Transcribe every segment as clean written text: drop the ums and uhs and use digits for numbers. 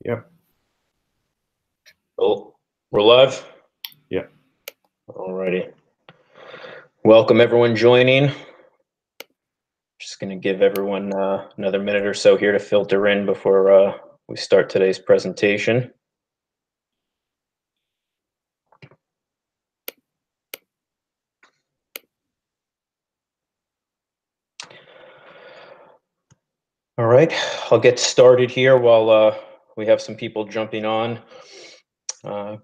Yep. Oh, we're live? Yep. Alrighty. Welcome everyone joining. Just going to give everyone another minute or so here to filter in before we start today's presentation. All right, I'll get started here while we have some people jumping on.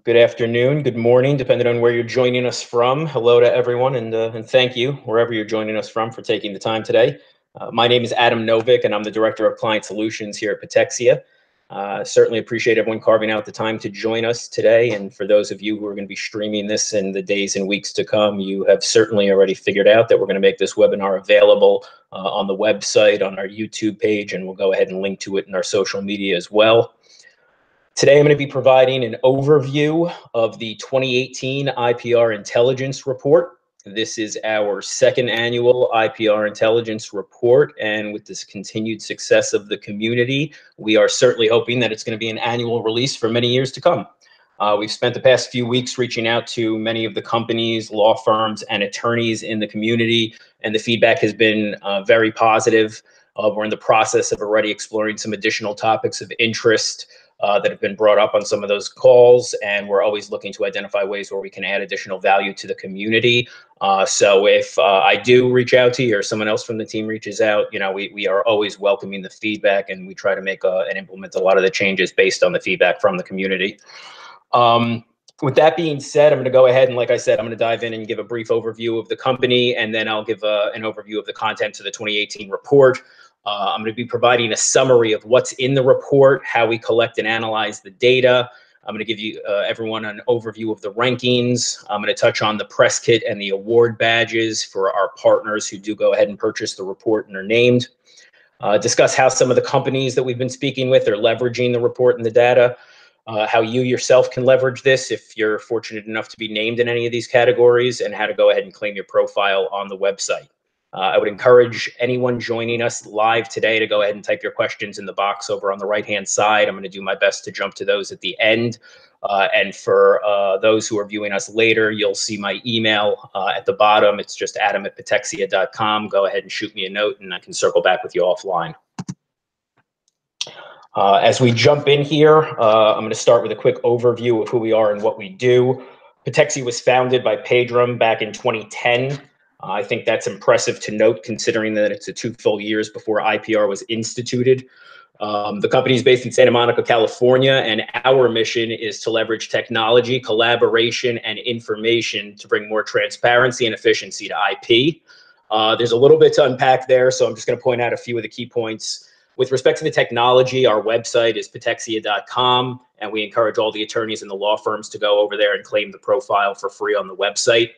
Good afternoon, good morning, depending on where you're joining us from. Hello to everyone, and thank you, wherever you're joining us from, for taking the time today. My name is Adam Novick, and I'm the Director of Client Solutions here at Patexia. Certainly appreciate everyone carving out the time to join us today. And for those of you who are going to be streaming this in the days and weeks to come, you have certainly already figured out that we're going to make this webinar available on the website, on our YouTube page, and we'll go ahead and link to it in our social media as well. Today, I'm going to be providing an overview of the 2018 IPR Intelligence Report. This is our second annual IPR Intelligence Report, and with this continued success of the community, we are certainly hoping that it's going to be an annual release for many years to come. We've spent the past few weeks reaching out to many of the companies, law firms, and attorneys in the community, and the feedback has been very positive. We're in the process of already exploring some additional topics of interest that have been brought up on some of those calls, and we're always looking to identify ways where we can add additional value to the community. So if I do reach out to you or someone else from the team reaches out, you know, we are always welcoming the feedback, and we try to make and implement a lot of the changes based on the feedback from the community. With that being said, I'm going to go ahead and, like I said, I'm going to dive in and give a brief overview of the company, and then I'll give an overview of the contents of the 2018 report. I'm going to be providing a summary of what's in the report, how we collect and analyze the data. I'm going to give you everyone an overview of the rankings. I'm going to touch on the press kit and the award badges for our partners who do go ahead and purchase the report and are named. Discuss how some of the companies that we've been speaking with are leveraging the report and the data. How you yourself can leverage this if you're fortunate enough to be named in any of these categories, and how to go ahead and claim your profile on the website. I would encourage anyone joining us live today to go ahead and type your questions in the box over on the right-hand side. I'm going to do my best to jump to those at the end. And for those who are viewing us later, you'll see my email at the bottom. It's just adam@patexia.com. Go ahead and shoot me a note, and I can circle back with you offline. As we jump in here, I'm going to start with a quick overview of who we are and what we do. Patexia was founded by Pedram back in 2010. I think that's impressive to note, considering that it's 2 full years before IPR was instituted. The company is based in Santa Monica, California, and our mission is to leverage technology, collaboration, and information to bring more transparency and efficiency to IP. There's a little bit to unpack there, so I'm just going to point out a few of the key points. With respect to the technology, our website is patexia.com, and we encourage all the attorneys and the law firms to go over there and claim the profile for free on the website.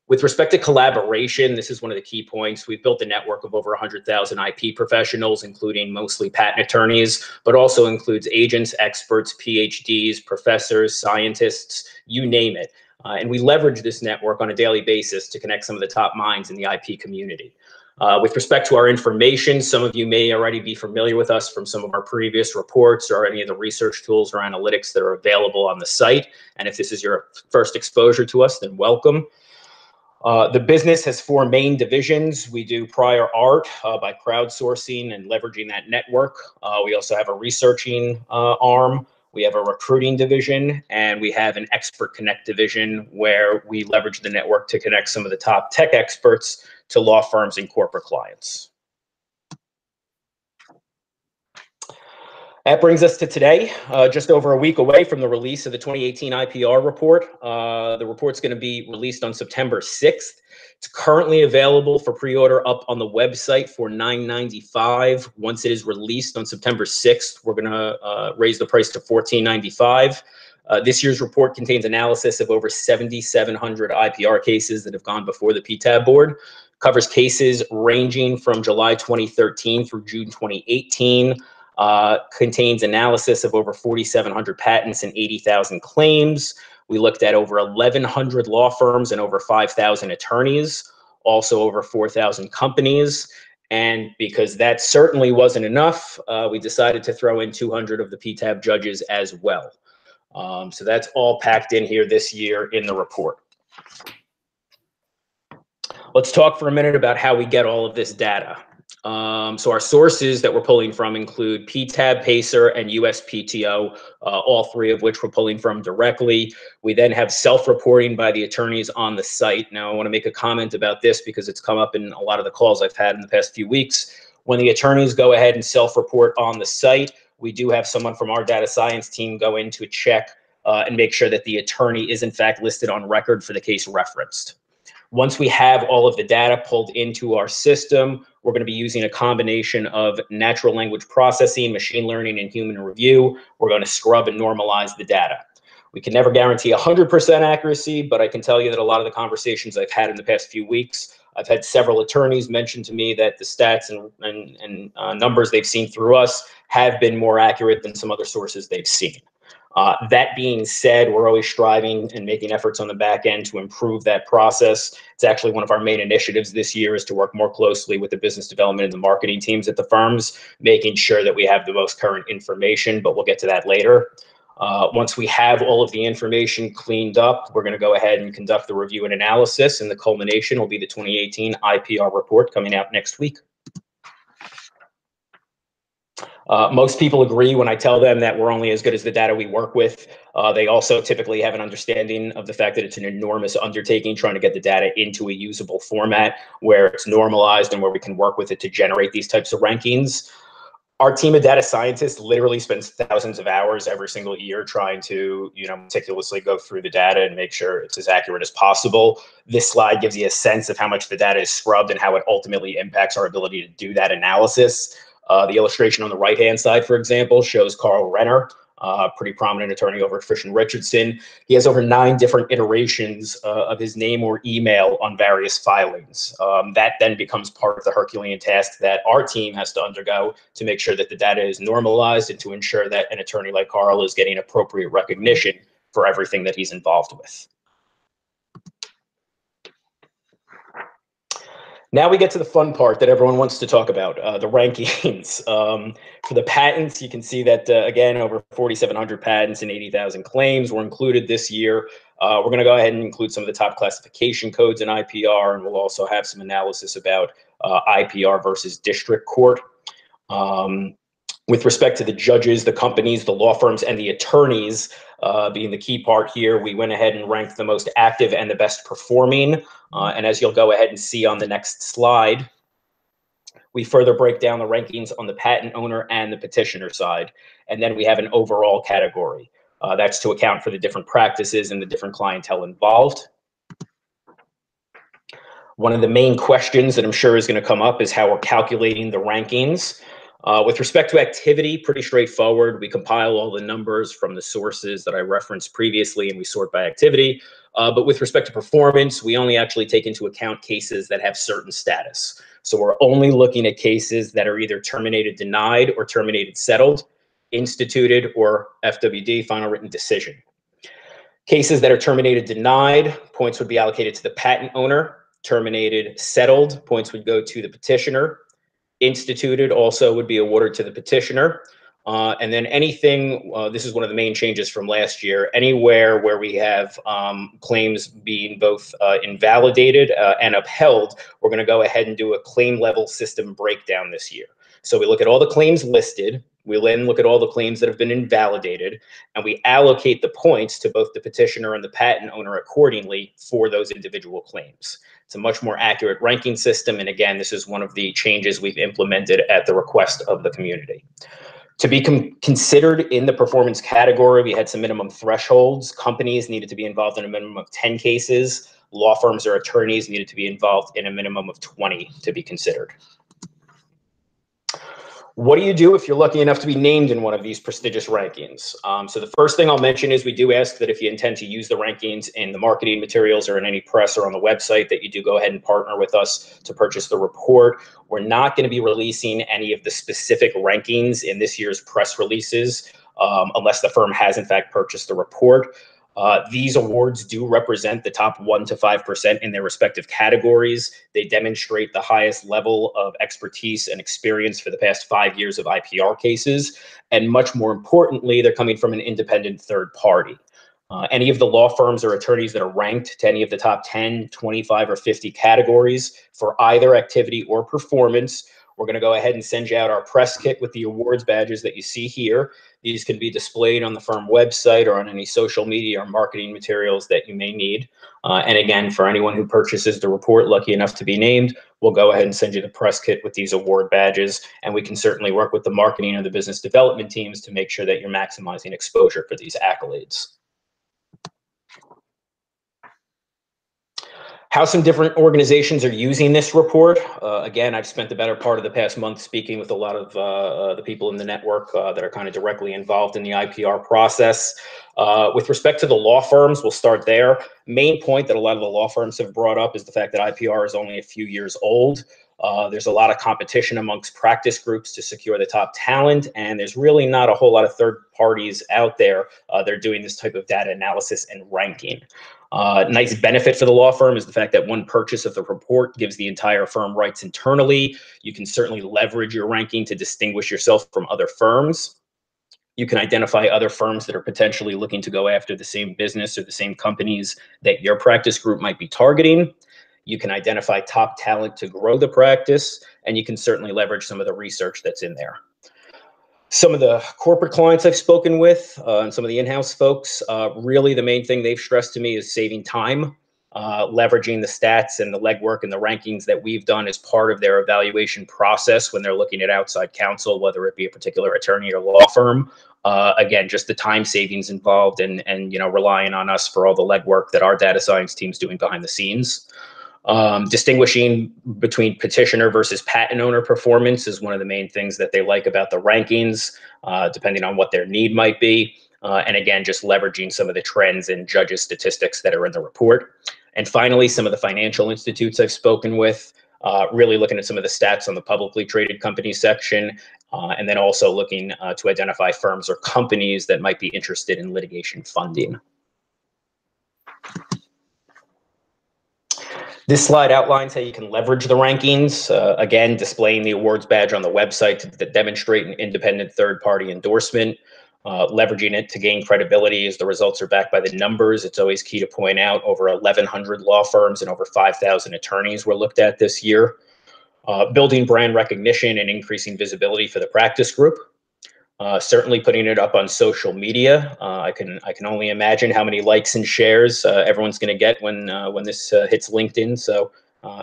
With respect to collaboration, this is one of the key points. We've built a network of over 100,000 IP professionals, including mostly patent attorneys, but also includes agents, experts, PhDs, professors, scientists, you name it. And we leverage this network on a daily basis to connect some of the top minds in the IP community. With respect to our information, some of you may already be familiar with us from some of our previous reports or any of the research tools or analytics that are available on the site. And if this is your first exposure to us, then welcome. The business has 4 main divisions. We do prior art by crowdsourcing and leveraging that network. We also have a researching arm. We have a recruiting division, and we have an expert connect division where we leverage the network to connect some of the top tech experts to law firms and corporate clients. That brings us to today, just over a week away from the release of the 2018 IPR report. The report's going to be released on September 6th. It's currently available for pre-order up on the website for $9.95. Once it is released on September 6th, we're going to raise the price to $14.95. This year's report contains analysis of over 7,700 IPR cases that have gone before the PTAB board. Covers cases ranging from July 2013 through June 2018. Contains analysis of over 4,700 patents and 80,000 claims. We looked at over 1,100 law firms and over 5,000 attorneys, also over 4,000 companies. And because that certainly wasn't enough, we decided to throw in 200 of the PTAB judges as well. So that's all packed in here this year in the report. Let's talk for a minute about how we get all of this data. So our sources that we're pulling from include PTAB, PACER, and USPTO, all three of which we're pulling from directly. We then have self-reporting by the attorneys on the site. Now, I want to make a comment about this because it's come up in a lot of the calls I've had in the past few weeks. When the attorneys go ahead and self-report on the site, we do have someone from our data science team go in to check and make sure that the attorney is in fact listed on record for the case referenced. Once we have all of the data pulled into our system, we're going to be using a combination of natural language processing, machine learning, and human review. We're going to scrub and normalize the data. We can never guarantee 100% accuracy, but I can tell you that a lot of the conversations I've had in the past few weeks, I've had several attorneys mention to me that the stats and numbers they've seen through us have been more accurate than some other sources they've seen. That being said, we're always striving and making efforts on the back end to improve that process. It's actually one of our main initiatives this year is to work more closely with the business development and the marketing teams at the firms, making sure that we have the most current information, but we'll get to that later. Once we have all of the information cleaned up, we're going to go ahead and conduct the review and analysis, and the culmination will be the 2018 IPR report coming out next week. Most people agree when I tell them that we're only as good as the data we work with. They also typically have an understanding of the fact that it's an enormous undertaking trying to get the data into a usable format where it's normalized and where we can work with it to generate these types of rankings. Our team of data scientists literally spends thousands of hours every single year trying to, meticulously go through the data and make sure it's as accurate as possible. This slide gives you a sense of how much the data is scrubbed and how it ultimately impacts our ability to do that analysis. The illustration on the right-hand side, for example, shows Carl Renner, pretty prominent attorney over at Frisch & Richardson. He has over 9 different iterations of his name or email on various filings. That then becomes part of the Herculean task that our team has to undergo to make sure that the data is normalized and to ensure that an attorney like Carl is getting appropriate recognition for everything that he's involved with. Now we get to the fun part that everyone wants to talk about, the rankings. For the patents, you can see that, again, over 4,700 patents and 80,000 claims were included this year. We're going to go ahead and include some of the top classification codes in IPR, and we'll also have some analysis about IPR versus district court. With respect to the judges, the companies, the law firms, and the attorneys being the key part here, we went ahead and ranked the most active and the best performing. And as you'll go ahead and see on the next slide, we further break down the rankings on the patent owner and the petitioner side. And then we have an overall category. That's to account for the different practices and the different clientele involved. One of the main questions that I'm sure is going to come up is how we're calculating the rankings. With respect to activity, pretty straightforward. We compile all the numbers from the sources that I referenced previously and we sort by activity. But with respect to performance, we only actually take into account cases that have certain status. So we're only looking at cases that are either terminated denied or terminated settled, instituted, or FWD, final written decision. Cases that are terminated denied, points would be allocated to the patent owner. Terminated settled, points would go to the petitioner. Instituted also would be awarded to the petitioner. And then anything, this is one of the main changes from last year, anywhere where we have claims being both invalidated and upheld, we're going to go ahead and do a claim level system breakdown this year. So we look at all the claims listed, we then look at all the claims that have been invalidated, and we allocate the points to both the petitioner and the patent owner accordingly for those individual claims. It's a much more accurate ranking system. And again, this is one of the changes we've implemented at the request of the community. To be considered in the performance category, we had some minimum thresholds. Companies needed to be involved in a minimum of 10 cases. Law firms or attorneys needed to be involved in a minimum of 20 to be considered. What do you do if you're lucky enough to be named in one of these prestigious rankings? So the first thing I'll mention is we do ask that if you intend to use the rankings in the marketing materials or in any press or on the website, that you do go ahead and partner with us to purchase the report. We're not going to be releasing any of the specific rankings in this year's press releases unless the firm has in fact purchased the report. These awards do represent the top 1 to 5% in their respective categories. They demonstrate the highest level of expertise and experience for the past 5 years of IPR cases. And much more importantly, they're coming from an independent third party. Any of the law firms or attorneys that are ranked to any of the top 10, 25, or 50 categories for either activity or performance, we're going to go ahead and send you out our press kit with the awards badges that you see here. These can be displayed on the firm website or on any social media or marketing materials that you may need. And again, for anyone who purchases the report, lucky enough to be named, we'll go ahead and send you the press kit with these award badges. And we can certainly work with the marketing and the business development teams to make sure that you're maximizing exposure for these accolades. How some different organizations are using this report. Again, I've spent the better part of the past month speaking with a lot of the people in the network that are kind of directly involved in the IPR process. With respect to the law firms, we'll start there. Main point that a lot of the law firms have brought up is the fact that IPR is only a few years old. There's a lot of competition amongst practice groups to secure the top talent, and there's really not a whole lot of third parties out there that are doing this type of data analysis and ranking. Nice benefit for the law firm is the fact that one purchase of the report gives the entire firm rights internally. You can certainly leverage your ranking to distinguish yourself from other firms. You can identify other firms that are potentially looking to go after the same business or the same companies that your practice group might be targeting. You can identify top talent to grow the practice, and you can certainly leverage some of the research that's in there. Some of the corporate clients I've spoken with and some of the in-house folks, really the main thing they've stressed to me is saving time, leveraging the stats and the legwork and the rankings that we've done as part of their evaluation process when they're looking at outside counsel, whether it be a particular attorney or law firm. Again, just the time savings involved and relying on us for all the legwork that our data science team's doing behind the scenes. Distinguishing between petitioner versus patent owner performance is one of the main things that they like about the rankings, depending on what their need might be. And again, just leveraging some of the trends and judges' statistics that are in the report. And finally, some of the financial institutes I've spoken with, really looking at some of the stats on the publicly traded company section, and then also looking to identify firms or companies that might be interested in litigation funding. This slide outlines how you can leverage the rankings, again, displaying the awards badge on the website to demonstrate an independent third-party endorsement, leveraging it to gain credibility as the results are backed by the numbers. It's always key to point out over 1,100 law firms and over 5,000 attorneys were looked at this year. Building brand recognition and increasing visibility for the practice group. Certainly putting it up on social media. I can only imagine how many likes and shares everyone's going to get when this hits LinkedIn. So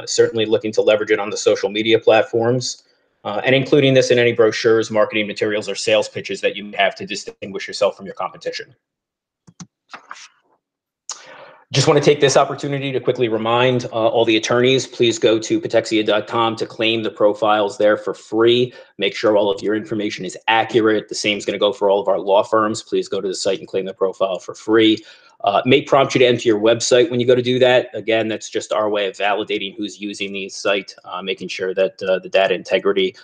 certainly looking to leverage it on the social media platforms and including this in any brochures, marketing materials, or sales pitches that you have to distinguish yourself from your competition. Just want to take this opportunity to quickly remind all the attorneys, please go to Patexia.com to claim the profiles there for free. Make sure all of your information is accurate. The same is going to go for all of our law firms. Please go to the site and claim the profile for free. May prompt you to enter your website when you go to do that. Again, that's just our way of validating who's using the site, making sure that the data integrity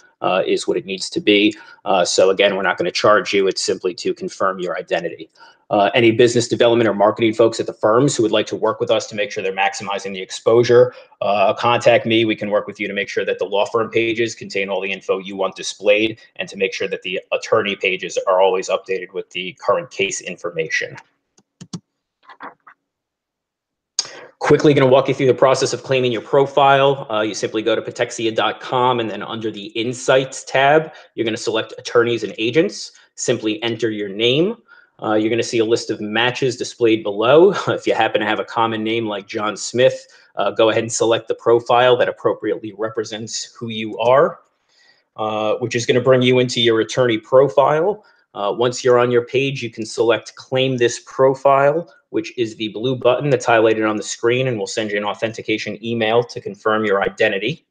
is what it needs to be. So again, we're not going to charge you. It's simply to confirm your identity. Any business development or marketing folks at the firms who would like to work with us to make sure they're maximizing the exposure, contact me. We can work with you to make sure that the law firm pages contain all the info you want displayed and to make sure that the attorney pages are always updated with the current case information. Quickly going to walk you through the process of claiming your profile. You simply go to Patexia.com and then under the Insights tab, you're going to select Attorneys and Agents. Simply enter your name. You're going to see a list of matches displayed below. If you happen to have a common name like John Smith, go ahead and select the profile that appropriately represents who you are, which is going to bring you into your attorney profile. Once you're on your page, you can select Claim This Profile, which is the blue button that's highlighted on the screen, and we'll send you an authentication email to confirm your identity.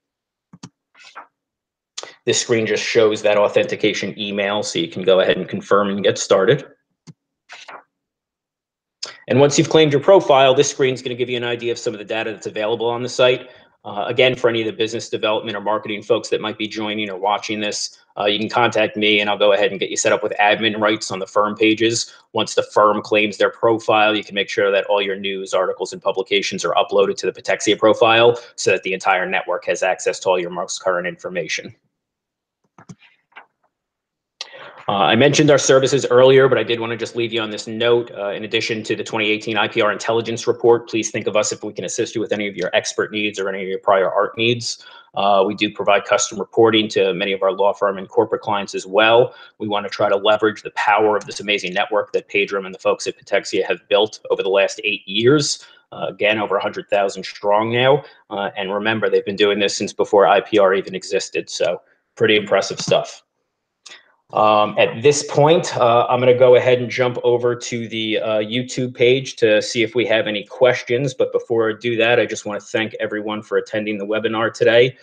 This screen just shows that authentication email, so you can go ahead and confirm and get started. And once you've claimed your profile, this screen is going to give you an idea of some of the data that's available on the site. Again, for any of the business development or marketing folks that might be joining or watching this, you can contact me and I'll go ahead and get you set up with admin rights on the firm pages. Once the firm claims their profile, you can make sure that all your news, articles, and publications are uploaded to the Patexia profile so that the entire network has access to all your most current information. I mentioned our services earlier, but I did want to just leave you on this note. In addition to the 2018 IPR Intelligence Report, please think of us if we can assist you with any of your expert needs or any of your prior art needs. We do provide custom reporting to many of our law firm and corporate clients as well. We want to try to leverage the power of this amazing network that Pedram and the folks at Patexia have built over the last 8 years. Again, over 100,000 strong now. And remember, they've been doing this since before IPR even existed. So pretty impressive stuff. At this point, I'm going to go ahead and jump over to the YouTube page to see if we have any questions. But before I do that, I just want to thank everyone for attending the webinar today.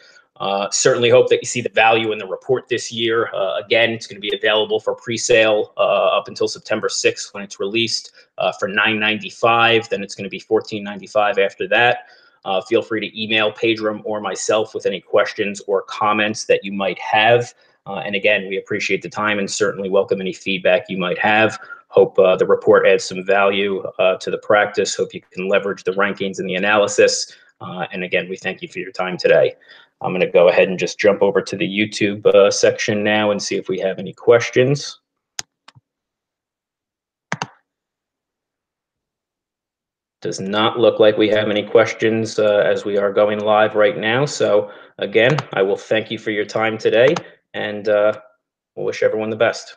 Certainly hope that you see the value in the report this year. Again, it's going to be available for pre-sale up until September 6th when it's released for $9.95. Then it's going to be $14.95 after that. Feel free to email Pedram or myself with any questions or comments that you might have. And again, we appreciate the time and certainly welcome any feedback you might have. Hope the report adds some value to the practice. Hope you can leverage the rankings and the analysis. And again, we thank you for your time today. I'm going to go ahead and just jump over to the YouTube section now and see if we have any questions. Does not look like we have any questions as we are going live right now. So again, I will thank you for your time today and we'll wish everyone the best.